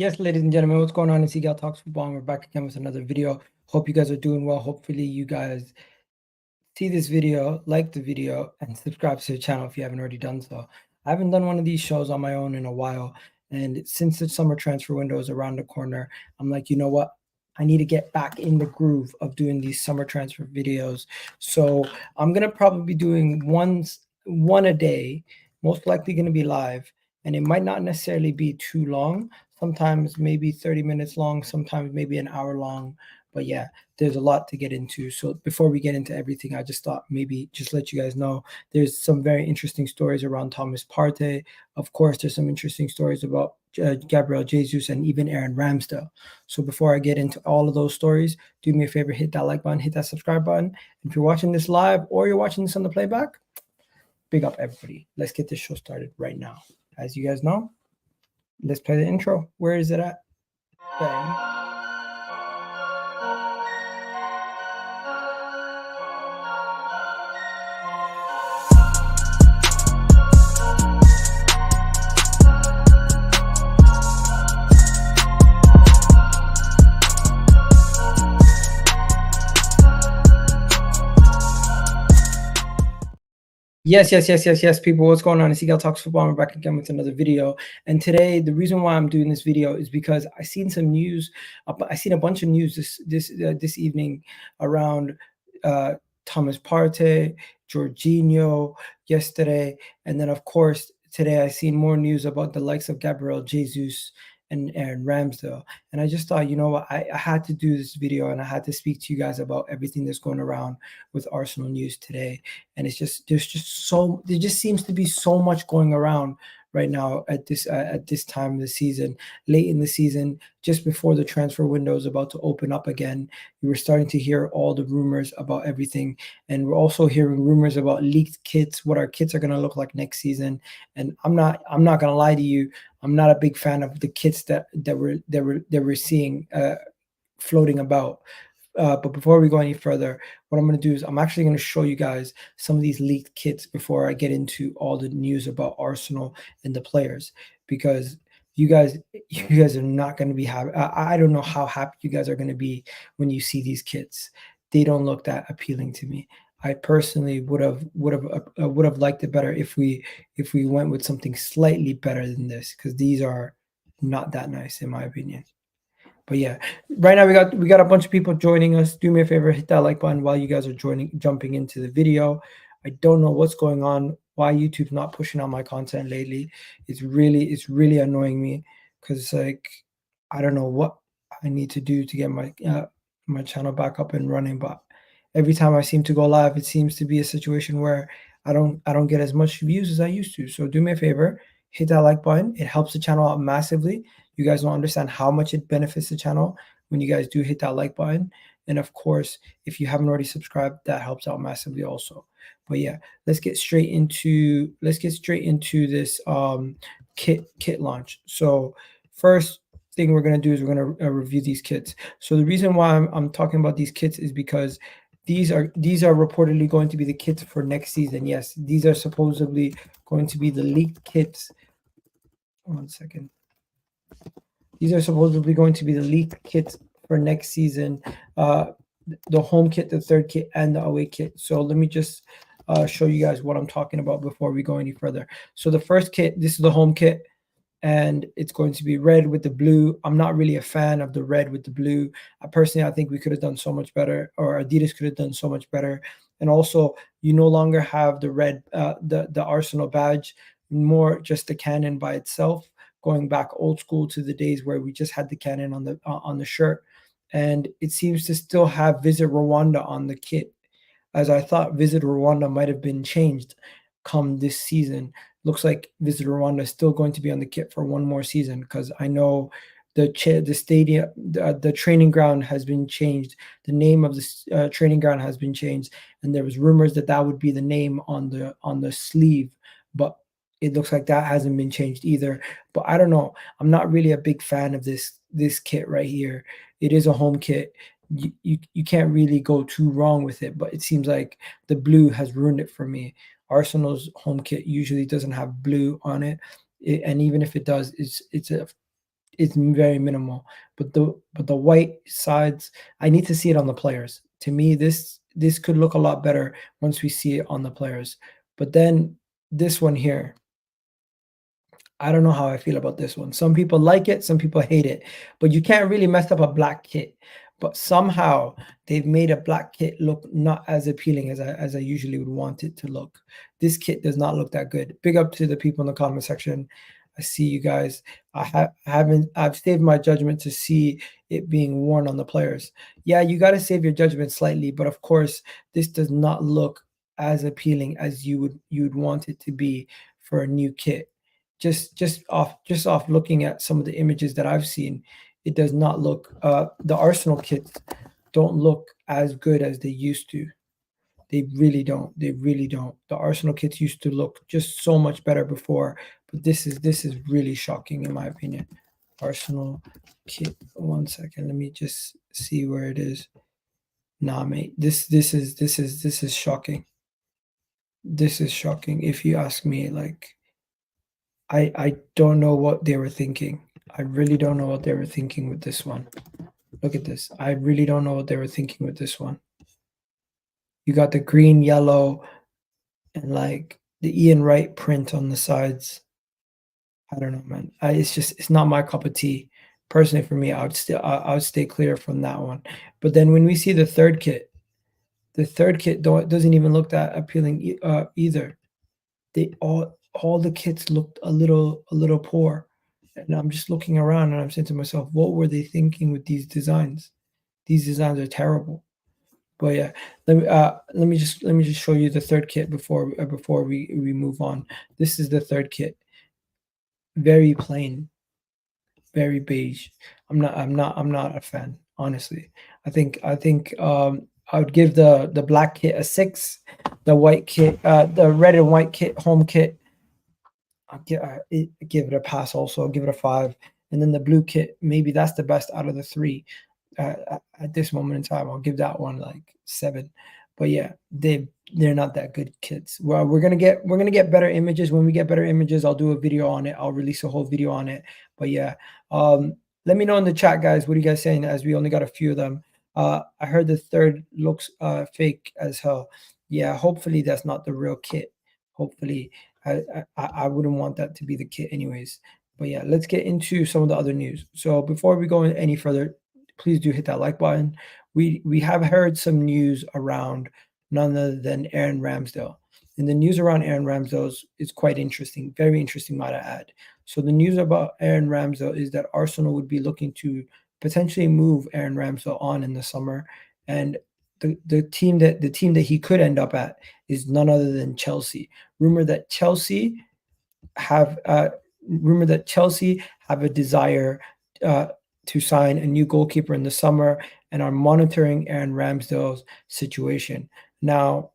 Yes, ladies and gentlemen, what's going on? It's Eagle Talks Football, and we're back again with another video. Hope you guys are doing well. Hopefully you guys see this video, like the video, and subscribe to the channel if you haven't already done so. I haven't done one of these shows on my own in a while, and since the summer transfer window is around the corner, I'm like, you know what? I need to get back in the groove of doing these summer transfer videos. So I'm gonna probably be doing one a day, most likely gonna be live, and it might not necessarily be too long. Sometimes maybe 30 minutes long, sometimes maybe an hour long. But yeah, there's a lot to get into. So before we get into everything, I just thought maybe just let you guys know there's some very interesting stories around Thomas Partey. Of course, there's some interesting stories about Gabriel Jesus and even Aaron Ramsdale. So before I get into all of those stories, do me a favor, hit that like button, hit that subscribe button. And if you're watching this live or you're watching this on the playback, big up everybody. Let's get this show started right now. As you guys know, let's play the intro. Where is it at? Bang. Yes, people. What's going on? It's Eagle Talks Football. We're back again with another video. And today, the reason why I'm doing this video is because I seen some news. I seen a bunch of news this evening around Thomas Partey, Jorginho yesterday, and then of course today I seen more news about the likes of Gabriel Jesus and Ramsdale. And I just thought, you know what, I had to do this video and I had to speak to you guys about everything that's going around with Arsenal news today. And there just seems to be so much going around right now at this time of the season, late in the season, just before the transfer window is about to open up again. You were starting to hear all the rumors about everything, and we're also hearing rumors about leaked kits, what our kits are going to look like next season. And I'm not going to lie to you, I'm not a big fan of the kits that we're seeing floating about. But before we go any further, what I'm going to do is I'm actually going to show you guys some of these leaked kits before I get into all the news about Arsenal and the players, because you guys are not going to be happy. I don't know how happy you guys are going to be when you see these kits. They don't look that appealing to me. I personally would have liked it better if we went with something slightly better than this, because these are not that nice in my opinion. But yeah, right now we got a bunch of people joining us. Do me a favor, hit that like button while you guys are jumping into the video. I don't know what's going on, why YouTube's not pushing out my content lately. It's really annoying me, because it's like I don't know what I need to do to get my channel back up and running. But every time I seem to go live, it seems to be a situation where I don't get as much views as I used to. So do me a favor, hit that like button. It helps the channel out massively. You guys don't understand how much it benefits the channel when you guys do hit that like button. And of course, if you haven't already subscribed, that helps out massively also. But yeah, let's get straight into this kit launch. So first thing we're going to do is we're going to review these kits. So the reason why I'm talking about these kits is because these are reportedly going to be the kits for next season. Yes, these are supposedly going to be the leaked kits. 1 second. These are supposedly going to be the leaked kits for next season, the home kit, the third kit, and the away kit. So let me just show you guys what I'm talking about before we go any further. So the first kit, this is the home kit, and it's going to be red with the blue. I'm not really a fan of the red with the blue. I think we could have done so much better, or Adidas could have done so much better. And also, you no longer have the red, the Arsenal badge, more just the cannon by itself, going back old school to the days where we just had the cannon on the shirt. And it seems to still have Visit Rwanda on the kit, as I thought Visit Rwanda might have been changed come this season. Looks like Visit Rwanda is still going to be on the kit for one more season, because I know the stadium, the training ground has been changed. The name of the training ground has been changed, and there was rumors that would be the name on the sleeve, but it looks like that hasn't been changed either. But I don't know. I'm not really a big fan of this kit right here. It is a home kit. You can't really go too wrong with it, but it seems like the blue has ruined it for me. Arsenal's home kit usually doesn't have blue on it, and even if it does, it's very minimal. But the white sides, I need to see it on the players. To me, this could look a lot better once we see it on the players. But then this one here, I don't know how I feel about this one. Some people like it, some people hate it, but you can't really mess up a black kit. But somehow they've made a black kit look not as appealing as I usually would want it to look. This kit does not look that good. Big up to the people in the comment section. I see you guys. I've saved my judgment to see it being worn on the players. Yeah, you got to save your judgment slightly, but of course, this does not look as appealing as you'd want it to be for a new kit. Just off looking at some of the images that I've seen, it does not look the Arsenal kits don't look as good as they used to. They really don't. They really don't. The Arsenal kits used to look just so much better before, but this is really shocking in my opinion. Arsenal kit. One second, let me just see where it is. Nah, mate. This is shocking. This is shocking. If you ask me, like, I don't know what they were thinking. I really don't know what they were thinking with this one. Look at this. I really don't know what they were thinking with this one. You got the green, yellow, and like the Ian Wright print on the sides. I don't know, man. It's not my cup of tea. Personally, for me, I would stay clear from that one. But then when we see the third kit doesn't even look that appealing either. They all the kits looked a little poor. And I'm just looking around and I'm saying to myself, what were they thinking with these designs? These designs are terrible. But yeah, let me just show you the third kit before we move on. This is the third kit. Very plain, very beige. I'm not a fan, honestly. I think I would give the black kit a 6, the white kit, the red and white kit, home kit, I'll give it a pass also. I'll give it a 5. And then the blue kit, maybe that's the best out of the 3 at this moment in time. I'll give that one like 7. But yeah, they're not that good kits. Well, we're gonna get better images. When we get better images, I'll do a video on it. I'll release a whole video on it. But yeah, let me know in the chat, guys. What are you guys saying? As we only got a few of them. I heard the third looks fake as hell. Yeah, hopefully that's not the real kit. Hopefully. I wouldn't want that to be the kit anyways. But yeah, let's get into some of the other news. So before we go any further, please do hit that like button. We have heard some news around none other than Aaron Ramsdale. And the news around Aaron Ramsdale is quite interesting, very interesting, might I add. So the news about Aaron Ramsdale is that Arsenal would be looking to potentially move Aaron Ramsdale on in the summer, and the team that he could end up at is none other than Chelsea. Rumor that Chelsea have a desire to sign a new goalkeeper in the summer and are monitoring Aaron Ramsdale's situation. Now,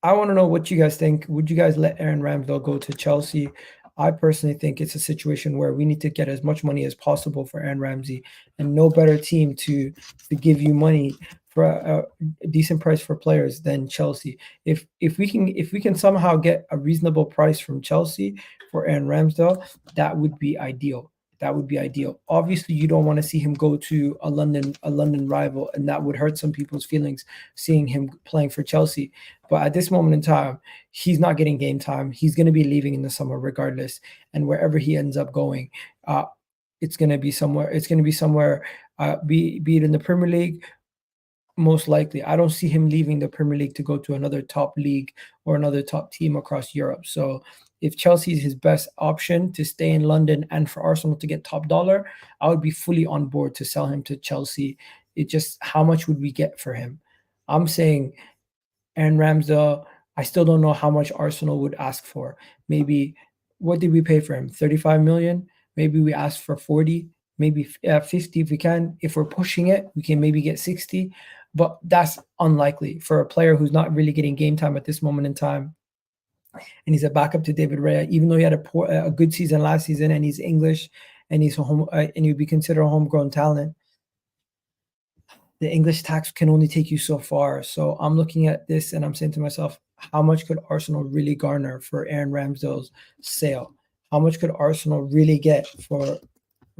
I want to know what you guys think. Would you guys let Aaron Ramsdale go to Chelsea? I personally think it's a situation where we need to get as much money as possible for Aaron Ramsey, and no better team to give you money for a decent price for players than Chelsea. If we can somehow get a reasonable price from Chelsea for Aaron Ramsdale, that would be ideal. That would be ideal. Obviously, you don't want to see him go to a London rival, and that would hurt some people's feelings seeing him playing for Chelsea. But at this moment in time, he's not getting game time. He's going to be leaving in the summer regardless, and wherever he ends up going, it's going to be somewhere. It's going to be somewhere, be it in the Premier League. Most likely, I don't see him leaving the Premier League to go to another top league or another top team across Europe. So if Chelsea is his best option to stay in London and for Arsenal to get top dollar, I would be fully on board to sell him to Chelsea. It just, how much would we get for him? I'm saying Aaron Ramsdale, I still don't know how much Arsenal would ask for. Maybe, what did we pay for him? 35 million? Maybe we ask for 40, maybe 50 if we can. If we're pushing it, we can maybe get 60. But that's unlikely for a player who's not really getting game time at this moment in time. And he's a backup to David Raya, even though he had a good season last season, and he's English, and he's and he'd be considered a homegrown talent. The English tax can only take you so far. So I'm looking at this and I'm saying to myself, how much could Arsenal really garner for Aaron Ramsdale's sale? How much could Arsenal really get for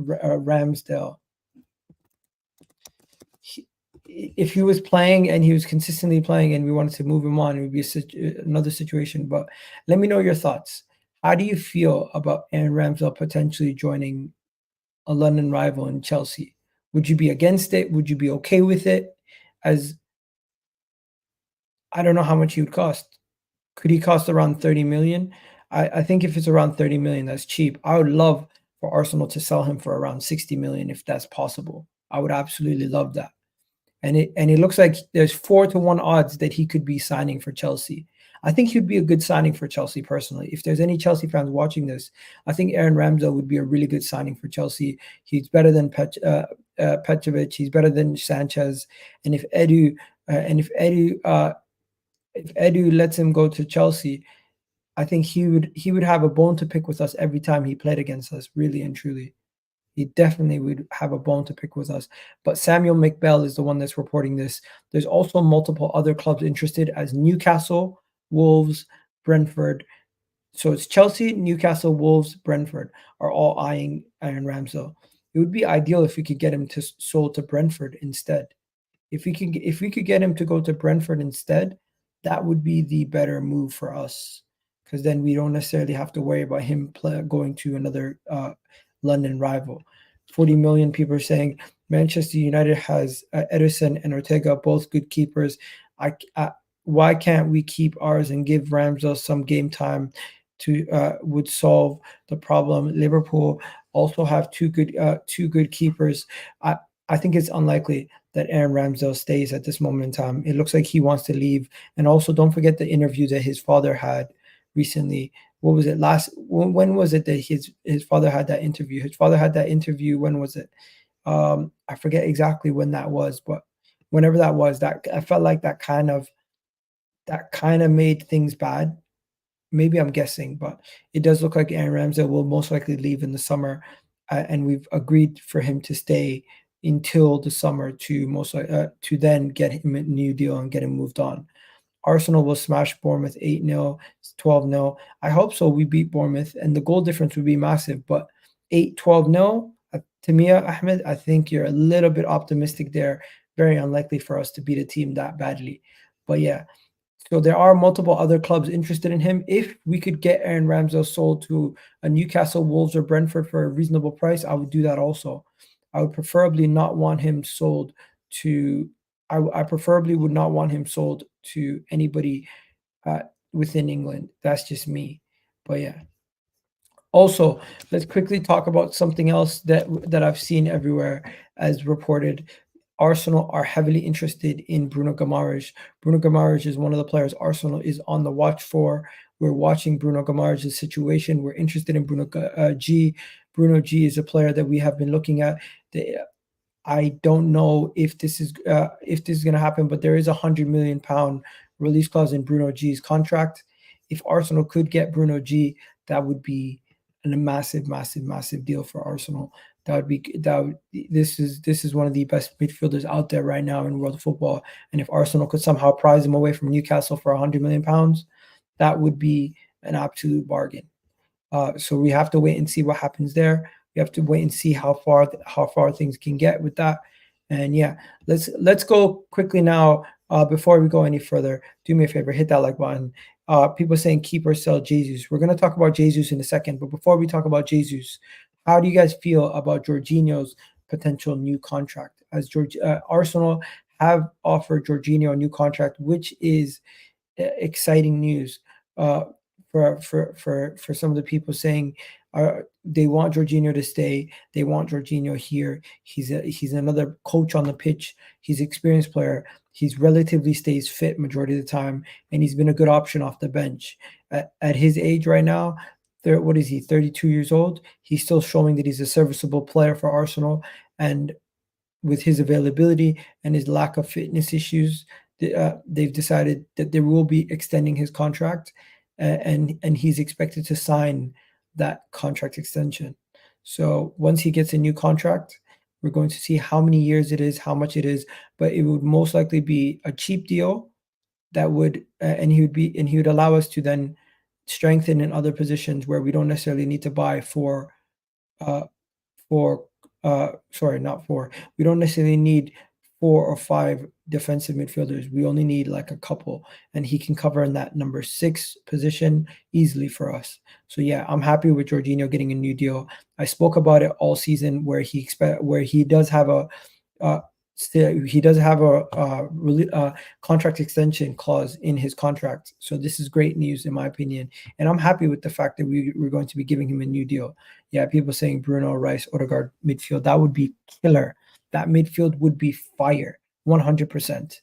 Ramsdale. If he was playing and he was consistently playing and we wanted to move him on, it would be another situation. But let me know your thoughts. How do you feel about Aaron Ramsdale potentially joining a London rival in Chelsea? Would you be against it? Would you be okay with it? As I don't know how much he would cost. Could he cost around 30 million? I think if it's around 30 million, that's cheap. I would love for Arsenal to sell him for around 60 million if that's possible. I would absolutely love that. And it looks like there's 4-1 odds that he could be signing for Chelsea. I think he'd be a good signing for Chelsea personally. If there's any Chelsea fans watching this, I think Aaron Ramsdale would be a really good signing for Chelsea. He's better than Petrovic. He's better than Sanchez. And if Edu lets him go to Chelsea, I think he would have a bone to pick with us every time he played against us, really and truly. He definitely would have a bone to pick with us. But Samuel McBell is the one that's reporting this. There's also multiple other clubs interested as Newcastle, Wolves, Brentford. So it's Chelsea, Newcastle, Wolves, Brentford are all eyeing Aaron Ramsdale. It would be ideal if we could get him sold to Brentford instead. If we could get him to go to Brentford instead, that would be the better move for us, because then we don't necessarily have to worry about him going to another London rival. 40 million people are saying Manchester United has Ederson and Ortega, both good keepers. Why can't we keep ours and give Ramsdale some game time to would solve the problem? Liverpool also have two good keepers. I think it's unlikely that Aaron Ramsdale stays at this moment in time. It looks like he wants to leave. And also, don't forget the interview that his father had recently. What was it when was it that his father had that interview? His father had that interview. When was it? I forget exactly when that was, but whenever that was, that I felt like that kind of made things bad. Maybe I'm guessing, but it does look like Aaron Ramsdale will most likely leave in the summer, and we've agreed for him to stay until the summer to then get him a new deal and get him moved on. Arsenal will smash Bournemouth 8-0, 12-0. I hope so. We beat Bournemouth, and the goal difference would be massive. But 8-12-0, Tamia Ahmed, I think you're a little bit optimistic there. Very unlikely for us to beat a team that badly. But yeah, so there are multiple other clubs interested in him. If we could get Aaron Ramsdale sold to a Newcastle, Wolves, or Brentford for a reasonable price, I would do that also. I would preferably not want him sold to. I preferably would not want him sold to anybody within England. That's just me. But yeah. Also, let's quickly talk about something else that I've seen everywhere as reported. Arsenal are heavily interested in Bruno Guimaraes. Bruno Guimaraes is one of the players Arsenal is on the watch for. We're watching Bruno Guimaraes' situation. We're interested in Bruno G. Bruno G is a player that we have been looking at. I don't know if this is going to happen, but there is a £100 million release clause in Bruno G's contract. If Arsenal could get Bruno G, that would be a massive, massive, massive deal for Arsenal. This is one of the best midfielders out there right now in world football. And if Arsenal could somehow prize him away from Newcastle for £100 million, that would be an absolute bargain. So we have to wait and see what happens there. We have to wait and see how far things can get with that. And yeah, let's go quickly now. Before we go any further, do me a favor, hit that like button. People saying keep or sell Jesus. We're going to talk about Jesus in a second, but before we talk about Jesus, how do you guys feel about Jorginho's potential new contract? As Arsenal have offered Jorginho a new contract, which is exciting news for some of the people saying they want Jorginho to stay. They want Jorginho here. He's another coach on the pitch. He's an experienced player. He's relatively stays fit majority of the time, and he's been a good option off the bench. At his age right now, what is he, 32 years old? He's still showing that he's a serviceable player for Arsenal, and with his availability and his lack of fitness issues, they've decided that they will be extending his contract, and he's expected to sign that contract extension. So once he gets a new contract, we're going to see how many years it is, how much it is, but it would most likely be a cheap deal that would, and he would allow us to then strengthen in other positions where we don't necessarily need to buy for sorry, not four. We don't necessarily need 4 or 5 defensive midfielders. We only need like a couple, and he can cover in that number 6 position easily for us. So yeah, I'm happy with Jorginho getting a new deal. I spoke about it all season where he does have a uh, he does have a contract extension clause in his contract. So this is great news in my opinion, and I'm happy with the fact that we're going to be giving him a new deal. Yeah, people saying Bruno, Rice, Odegaard midfield, that would be killer. That midfield would be fire. 100%.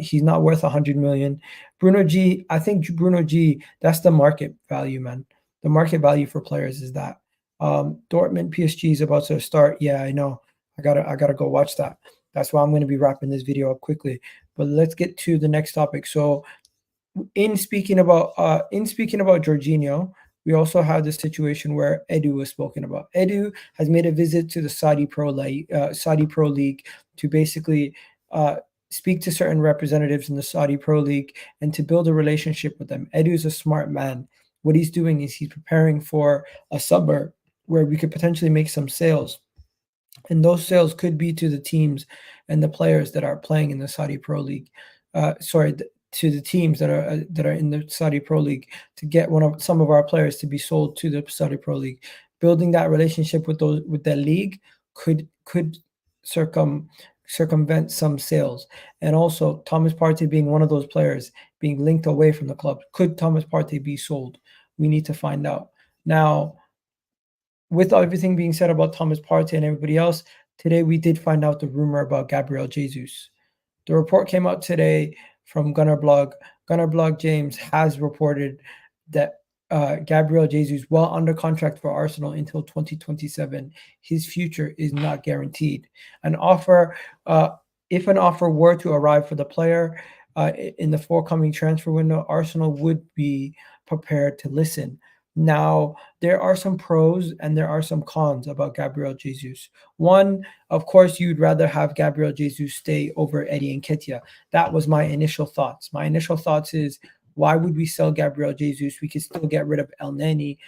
He's not worth 100 million. Bruno G, I think Bruno G, that's the market value, man. The market value for players is that. Dortmund PSG is about to start. Yeah, I know. I gotta go watch that. That's why I'm going to be wrapping this video up quickly. But let's get to the next topic. So in speaking about Jorginho, we also have the situation where Edu was spoken about. Edu has made a visit to the Saudi Pro League to basically uh, speak to certain representatives in the Saudi Pro League and to build a relationship with them. Edu is a smart man. What he's doing is he's preparing for a summer where we could potentially make some sales, and those sales could be to the teams and the players that are playing in the Saudi Pro League. To the teams that are in the Saudi Pro League, to get some of our players to be sold to the Saudi Pro League. Building that relationship with that league could circumvent some sales. And also Thomas Partey being one of those players being linked away from the club. Could Thomas Partey be sold? We need to find out. Now, with everything being said about Thomas Partey and everybody else, today we did find out the rumor about Gabriel Jesus. The report came out today from Gunner Blog. Gunner Blog James has reported that Gabriel Jesus, while under contract for Arsenal until 2027, his future is not guaranteed. An offer, if an offer were to arrive for the player in the forthcoming transfer window, Arsenal would be prepared to listen. Now, there are some pros and there are some cons about Gabriel Jesus. One, of course, you'd rather have Gabriel Jesus stay over Eddie Nketiah. That was my initial thoughts. My initial thoughts is, why would we sell Gabriel Jesus? We could still get rid of El Neni.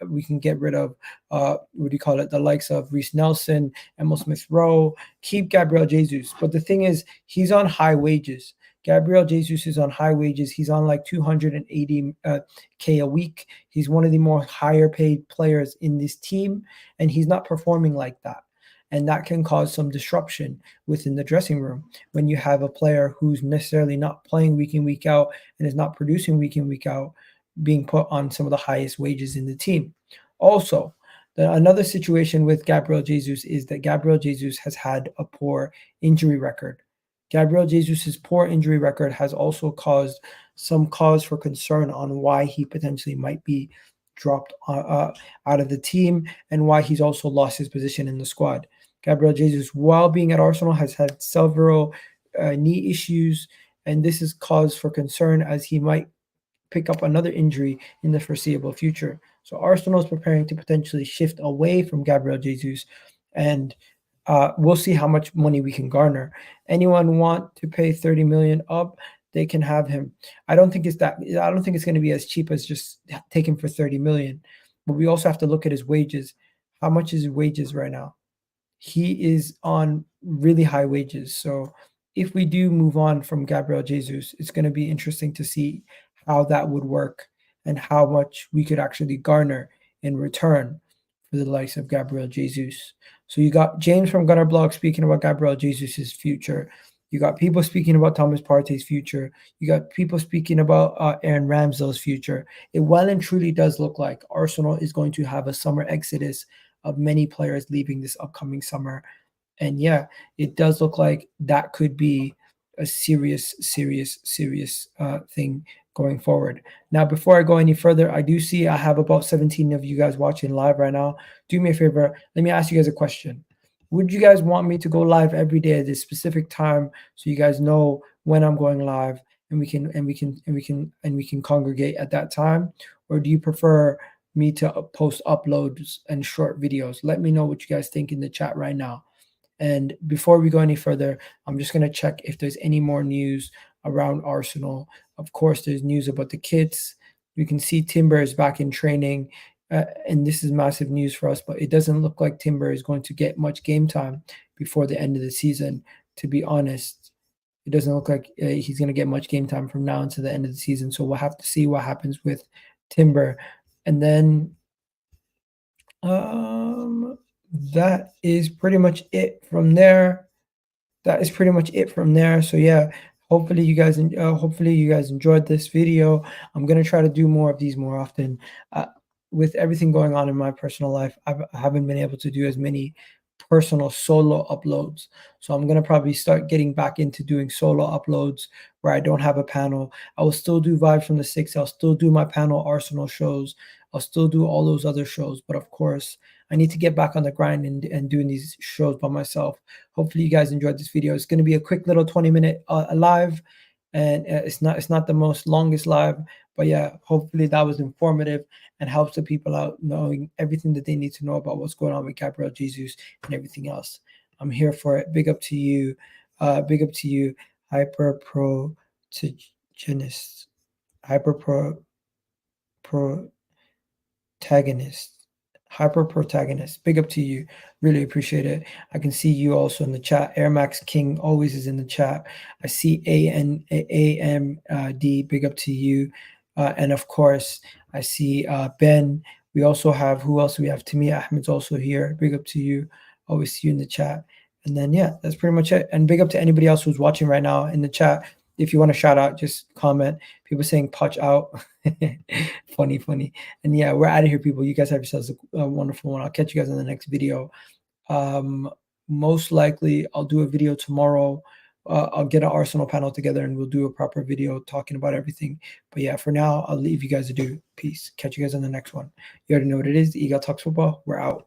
We can get rid of, what do you call it, the likes of Reece Nelson, Emil Smith Rowe. Keep Gabriel Jesus. But the thing is, he's on high wages. Gabriel Jesus is on high wages. He's on like 280K a week. He's one of the more higher paid players in this team, and he's not performing like that. And that can cause some disruption within the dressing room when you have a player who's necessarily not playing week in, week out, and is not producing week in, week out, being put on some of the highest wages in the team. Also, another situation with Gabriel Jesus is that Gabriel Jesus has had a poor injury record. Gabriel Jesus' poor injury record has also caused some cause for concern on why he potentially might be dropped out of the team and why he's also lost his position in the squad. Gabriel Jesus, while being at Arsenal, has had several knee issues, and this is cause for concern as he might pick up another injury in the foreseeable future. So Arsenal is preparing to potentially shift away from Gabriel Jesus, and we'll see how much money we can garner. Anyone want to pay 30 million up, they can have him. I don't think it's going to be as cheap as just take him for 30 million. But we also have to look at his wages. How much is his wages right now? He is on really high wages. So if we do move on from Gabriel Jesus, it's going to be interesting to see how that would work and how much we could actually garner in return for the likes of Gabriel Jesus. So you got James from Gunner Blog speaking about Gabriel Jesus' future. You got people speaking about Thomas Partey's future. You got people speaking about Aaron Ramsdale's future. It well and truly does look like Arsenal is going to have a summer exodus of many players leaving this upcoming summer. And yeah, it does look like that could be a serious thing going forward. Now, before I go any further, I do see I have about 17 of you guys watching live right now. Do me a favor. Let me ask you guys a question. Would you guys want me to go live every day at this specific time so you guys know when I'm going live and we can congregate at that time? Or do you prefer me to post uploads and short videos? Let me know what you guys think in the chat right now. And before we go any further, I'm just going to check if there's any more news around Arsenal. Of course, there's news about the kits. You can see Timber is back in training. and this is massive news for us, but it doesn't look like Timber is going to get much game time before the end of the season, to be honest. It doesn't look like he's going to get much game time from now until the end of the season. So we'll have to see what happens with Timber. And then that is pretty much it from there. So yeah, hopefully you guys enjoyed this video. I'm gonna try to do more of these more often. With everything going on in my personal life, I haven't been able to do as many personal solo uploads. So I'm gonna probably start getting back into doing solo uploads where I don't have a panel. I will still do Vibes from the Six. I'll still do my panel Arsenal shows. I'll still do all those other shows. But of course, I need to get back on the grind and doing these shows by myself. Hopefully you guys enjoyed this video. It's going to be a quick little 20-minute live, and it's not the most longest live, but yeah, hopefully that was informative and helps the people out knowing everything that they need to know about what's going on with Gabriel Jesus and everything else. I'm here for it. Big up to you. Hyper protagonist. Hyper protagonist. Big up to you. Really appreciate it. I can see you also in the chat. Air Max King always is in the chat. I see AMD. Big up to you. And of course, I see Ben. We also have, who else? We have Tamia Ahmed's also here. Big up to you. Always see you in the chat. And then, yeah, that's pretty much it. And big up to anybody else who's watching right now in the chat. If you want to shout out, just comment. People saying Poch out. funny. And yeah, we're out of here, people. You guys have yourselves a wonderful one. I'll catch you guys in the next video. Most likely I'll do a video tomorrow. I'll get an Arsenal panel together and we'll do a proper video talking about everything. But yeah, for now, I'll leave you guys to do. Peace. Catch you guys on the next one. You already know what it is. The Eagle Talks Football. We're out.